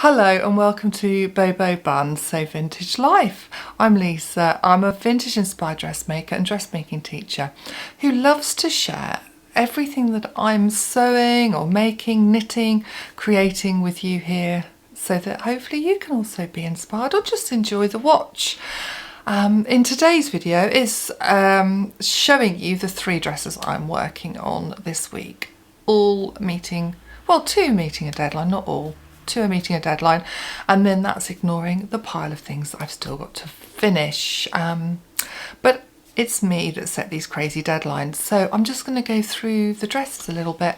Hello and welcome to Bobo Bun's So Vintage Life. I'm Lisa. I'm a vintage inspired dressmaker and dressmaking teacher who loves to share everything that I'm sewing or making, knitting, creating with you here so that hopefully you can also be inspired or just enjoy the watch. In today's video is showing you the 3 dresses I'm working on this week, all meeting, well, 2 meeting a deadline, not all. 2 are meeting a deadline, and then that's ignoring the pile of things that I've still got to finish. But it's me that set these crazy deadlines, so I'm just going to go through the dresses a little bit.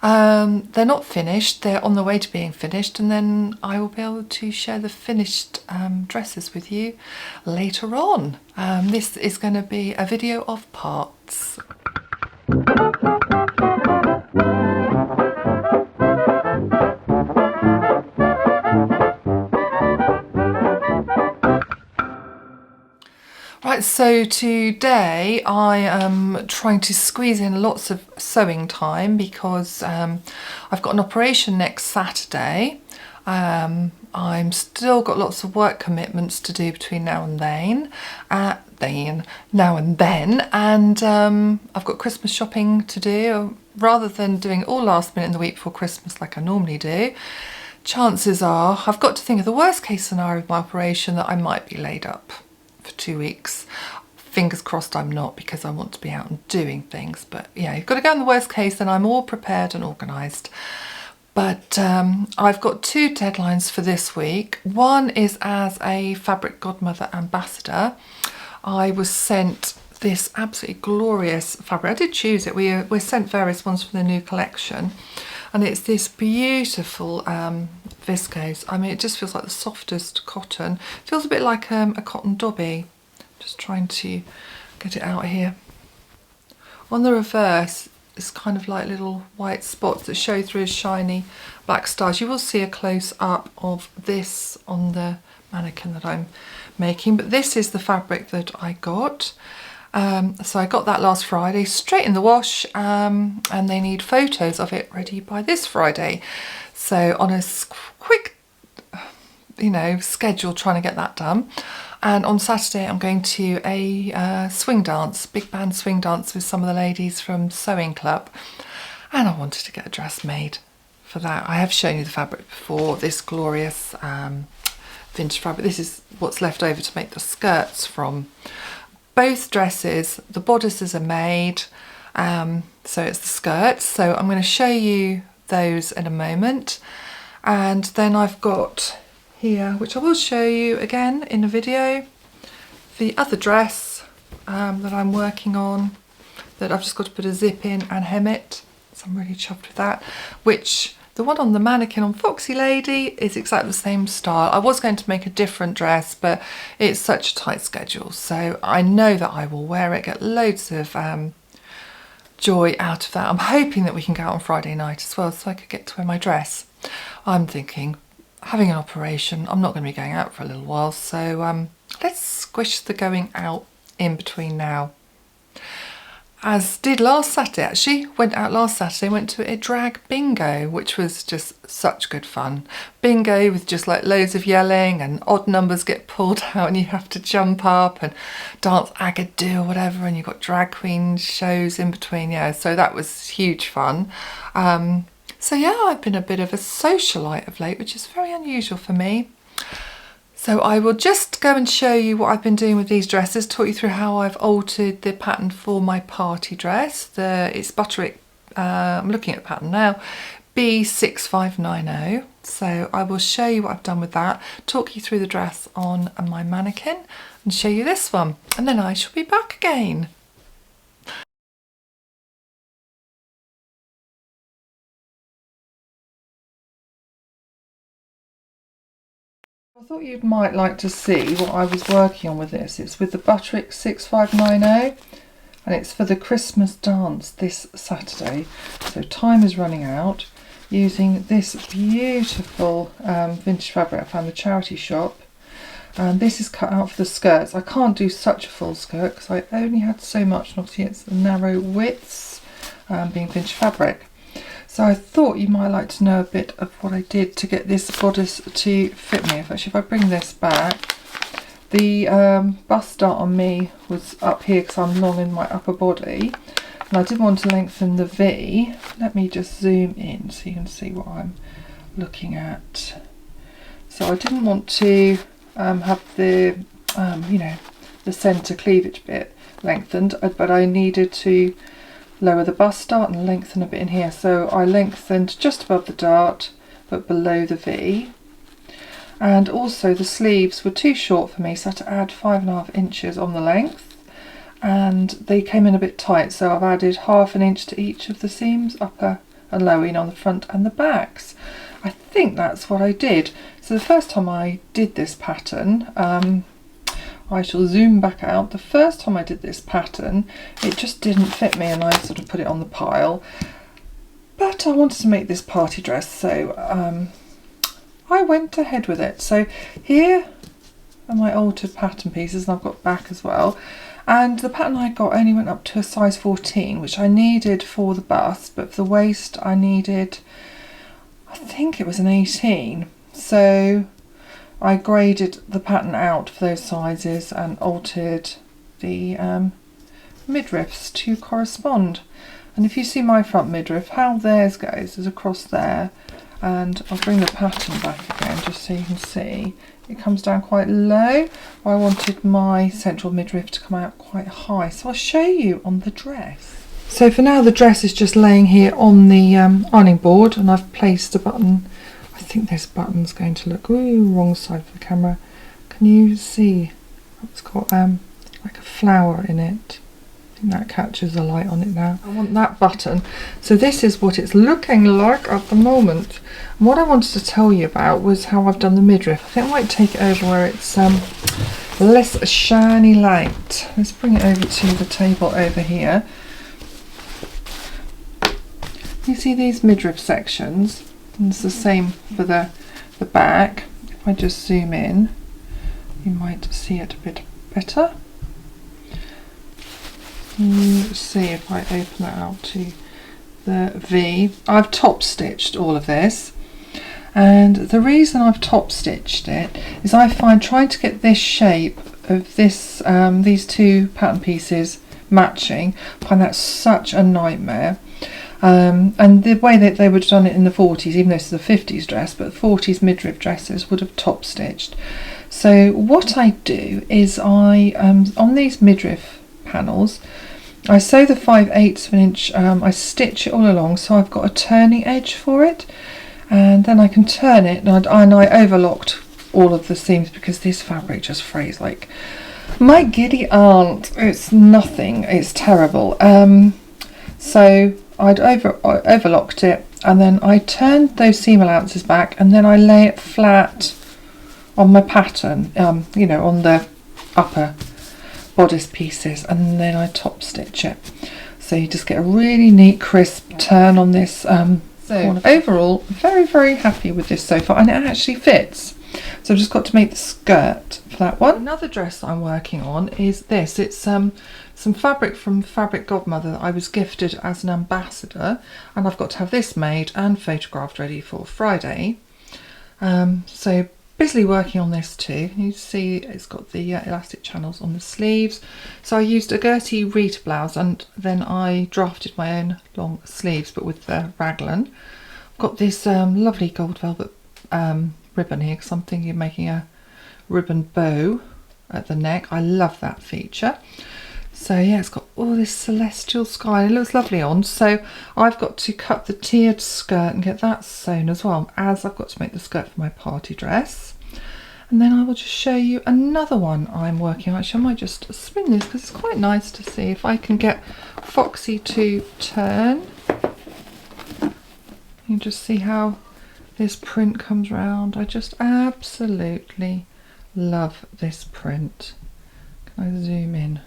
They're not finished, they're on the way to being finished, and then I will be able to share the finished dresses with you later on. This is going to be a video of parts. Right, so today I am trying to squeeze in lots of sewing time because I've got an operation next Saturday. I'm still got lots of work commitments to do between now and then, and I've got Christmas shopping to do. Rather than doing it all last minute in the week before Christmas like I normally do, chances are I've got to think of the worst case scenario of my operation, that I might be laid up for 2 weeks. Fingers crossed I'm not, because I want to be out and doing things, but yeah, you've got to go in the worst case, and I'm all prepared and organised. But I've got 2 deadlines for this week. One is as a Fabric Godmother ambassador. I was sent this absolutely glorious fabric. I did choose it. We're sent various ones from the new collection, and it's this beautiful viscose. I mean, it just feels like the softest cotton. It feels a bit like a cotton dobby. Just trying to get it out here. On the reverse, it's kind of like little white spots that show through as shiny black stars. You will see a close up of this on the mannequin that I'm making, but this is the fabric that I got. So I got that last Friday, straight in the wash, and they need photos of it ready by this Friday. So on a quick, schedule, trying to get that done. And on Saturday I'm going to a swing dance, big band swing dance with some of the ladies from Sewing Club, and I wanted to get a dress made for that. I have shown you the fabric before, this glorious vintage fabric. This is what's left over to make the skirts from. Both dresses, the bodices are made, so it's the skirts. So I'm going to show you those in a moment. And then I've got here, which I will show you again in a video, the other dress that I'm working on, that I've just got to put a zip in and hem it. So I'm really chuffed with that, which the one on the mannequin on Foxy Lady is exactly the same style. I was going to make a different dress, but it's such a tight schedule. So I know that I will wear it, get loads of joy out of that. I'm hoping that we can go out on Friday night as well, so I could get to wear my dress. I'm thinking, having an operation, I'm not going to be going out for a little while, so let's squish the going out in between now. As did last Saturday, actually. Went out last Saturday, went to a drag bingo, which was just such good fun. Bingo with just like loads of yelling, and odd numbers get pulled out and you have to jump up and dance agadoo or whatever, and you've got drag queen shows in between. Yeah, so that was huge fun. So yeah, I've been a bit of a socialite of late, which is very unusual for me. So I will just go and show you what I've been doing with these dresses, talk you through how I've altered the pattern for my party dress. It's Butterick, I'm looking at the pattern now, B6590. So I will show you what I've done with that, talk you through the dress on my mannequin, and show you this one. And then I shall be back again. I thought you might like to see what I was working on with this. It's with the Butterick 6590, and it's for the Christmas dance this Saturday. So time is running out, using this beautiful vintage fabric I found in the charity shop. And this is cut out for the skirts. I can't do such a full skirt because I only had so much, and obviously it's the narrow widths, being vintage fabric. So I thought you might like to know a bit of what I did to get this bodice to fit me. If I bring this back, the bust dart on me was up here because I'm long in my upper body, and I did want to lengthen the V. Let me just zoom in so you can see what I'm looking at. So I didn't want to have the you know, the centre cleavage bit lengthened, but I needed to lower the bust dart and lengthen a bit in here. So I lengthened just above the dart but below the V. And also the sleeves were too short for me, so I had to add 5.5 inches on the length, and they came in a bit tight, so I've added 1/2 inch to each of the seams, upper and lower, on the front and the backs. I think that's what I did. So the first time I did this pattern, I shall zoom back out. The first time I did this pattern, it just didn't fit me, and I sort of put it on the pile. But I wanted to make this party dress, so I went ahead with it. So here are my altered pattern pieces, and I've got back as well. And the pattern I got only went up to a size 14, which I needed for the bust, but for the waist I needed, I think it was an 18. So I graded the pattern out for those sizes and altered the midriffs to correspond. And if you see my front midriff, how theirs goes is across there, and I'll bring the pattern back again just so you can see. It comes down quite low. I wanted my central midriff to come out quite high, so I'll show you on the dress. So for now the dress is just laying here on the ironing board, and I've placed a button. I think this button's going to look wrong side of the camera. Can you see? It's got like a flower in it. I think that catches the light on it now. I want that button. So this is what it's looking like at the moment. And what I wanted to tell you about was how I've done the midriff. I think I might take it over where it's less shiny light. Let's bring it over to the table over here. You see these midriff sections? And it's the same for the back. If I just zoom in, you might see it a bit better. Let's see if I open that out to the V. I've top stitched all of this, and the reason I've top stitched it is I find trying to get this shape of this these two pattern pieces matching, I find that such a nightmare. And the way that they would have done it in the 40s, even though this is a 50s dress, but 40s midriff dresses would have top stitched. So what I do is I on these midriff panels, I sew the 5/8 of an inch, I stitch it all along so I've got a turning edge for it, and then I can turn it, and I overlocked all of the seams because this fabric just frays like my giddy aunt. It's nothing, it's terrible. So I'd overlocked it, and then I turned those seam allowances back, and then I lay it flat on my pattern, you know, on the upper bodice pieces, and then I top stitch it. So you just get a really neat crisp turn on this. So overall, very happy with this so far, and it actually fits. So I've just got to make the skirt for that one. Another dress that I'm working on is this. It's some fabric from Fabric Godmother that I was gifted as an ambassador, and I've got to have this made and photographed ready for Friday. So busily working on this too. You see it's got the elastic channels on the sleeves. So I used a Gertie Rita Blouse, and then I drafted my own long sleeves but with the raglan. I've got this lovely gold velvet ribbon here because I'm thinking of making a ribbon bow at the neck. I love that feature. So yeah, it's got all this celestial sky. It looks lovely on. So I've got to cut the tiered skirt and get that sewn as well, as I've got to make the skirt for my party dress. And then I will just show you another one I'm working on. Actually, I might just spin this because it's quite nice to see if I can get Foxy to turn. You just see how this print comes round. I just absolutely love this print. Can I zoom in?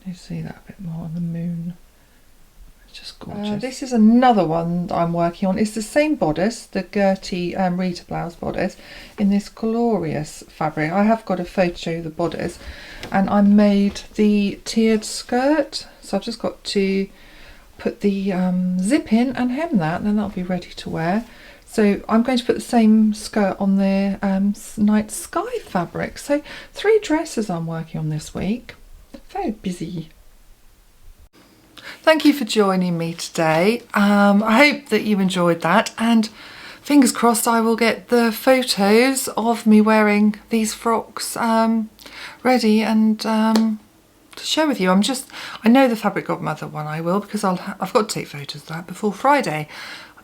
You see that a bit more on the moon. It's just gorgeous. This is another one that I'm working on. It's the same bodice, the Gertie Rita Blouse bodice, in this glorious fabric. I have got a photo to show you the bodice, and I made the tiered skirt. So I've just got to put the zip in and hem that, and then that'll be ready to wear. So I'm going to put the same skirt on the night sky fabric. So 3 dresses I'm working on this week. Very busy. Thank you for joining me today. I hope that you enjoyed that, and fingers crossed I will get the photos of me wearing these frocks ready and to share with you. I know the Fabric Godmother one I will, because I've got to take photos of that before Friday.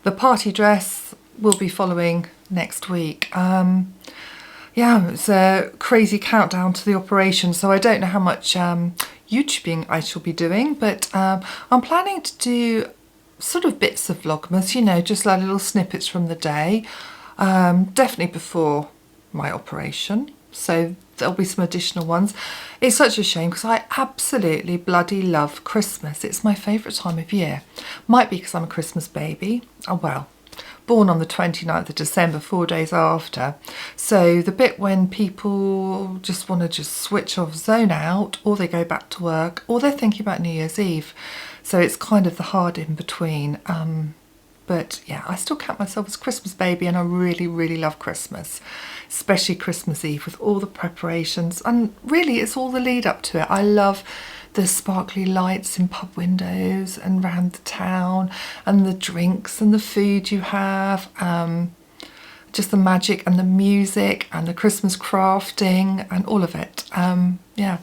The party dress will be following next week. Yeah, it's a crazy countdown to the operation, so I don't know how much YouTubing I shall be doing, but I'm planning to do sort of bits of Vlogmas, you know, just like little snippets from the day, definitely before my operation, so there'll be some additional ones. It's such a shame because I absolutely bloody love Christmas. It's my favourite time of year. Might be because I'm a Christmas baby. Oh well. Born on the 29th of December, 4 days after. So the bit when people just want to just switch off, zone out, or they go back to work, or they're thinking about New Year's Eve. So it's kind of the hard in between. But yeah, I still count myself as a Christmas baby, and I really, really love Christmas, especially Christmas Eve with all the preparations. And really, it's all the lead up to it. I love the sparkly lights in pub windows and round the town, and the drinks and the food you have, just the magic and the music and the Christmas crafting and all of it. Yeah,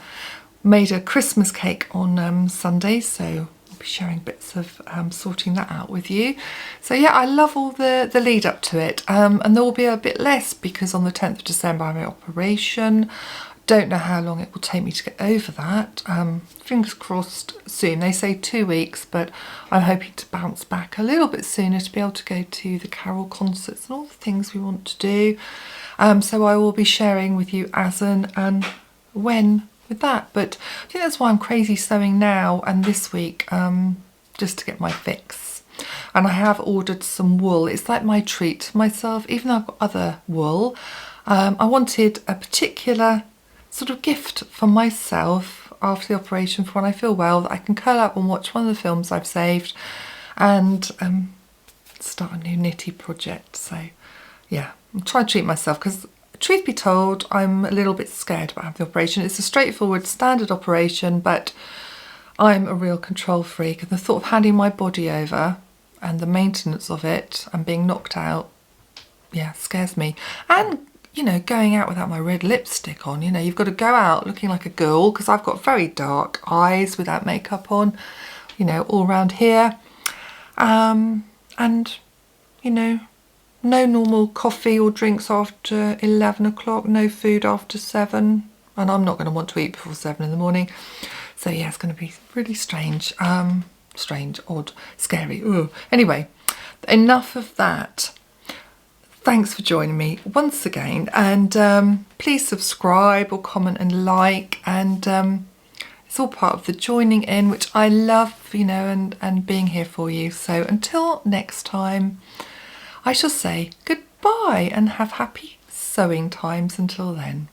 made a Christmas cake on Sunday, so I'll be sharing bits of sorting that out with you. So yeah, I love all the lead up to it, and there will be a bit less because on the 10th of December I'm in operation. Don't know how long it will take me to get over that. Fingers crossed soon. They say 2 weeks, but I'm hoping to bounce back a little bit sooner to be able to go to the carol concerts and all the things we want to do. So I will be sharing with you as and when with that. But I think that's why I'm crazy sewing now and this week, just to get my fix. And I have ordered some wool. It's like my treat to myself, even though I've got other wool. I wanted a particular sort of gift for myself after the operation for when I feel well, that I can curl up and watch one of the films I've saved and start a new knitty project. So yeah, I'm trying to treat myself because, truth be told, I'm a little bit scared about having the operation. It's a straightforward standard operation, but I'm a real control freak, and the thought of handing my body over and the maintenance of it and being knocked out, yeah, scares me. And you know, going out without my red lipstick on, you know, you've got to go out looking like a girl because I've got very dark eyes without makeup on, you know, all around here. And, you know, no normal coffee or drinks after 11 o'clock, no food after 7. And I'm not going to want to eat before 7 in the morning. So yeah, it's going to be really strange, odd, scary. Ooh. Anyway, enough of that. Thanks for joining me once again, and please subscribe or comment and like, and it's all part of the joining in, which I love, you know, and being here for you. So until next time, I shall say goodbye and have happy sewing times until then.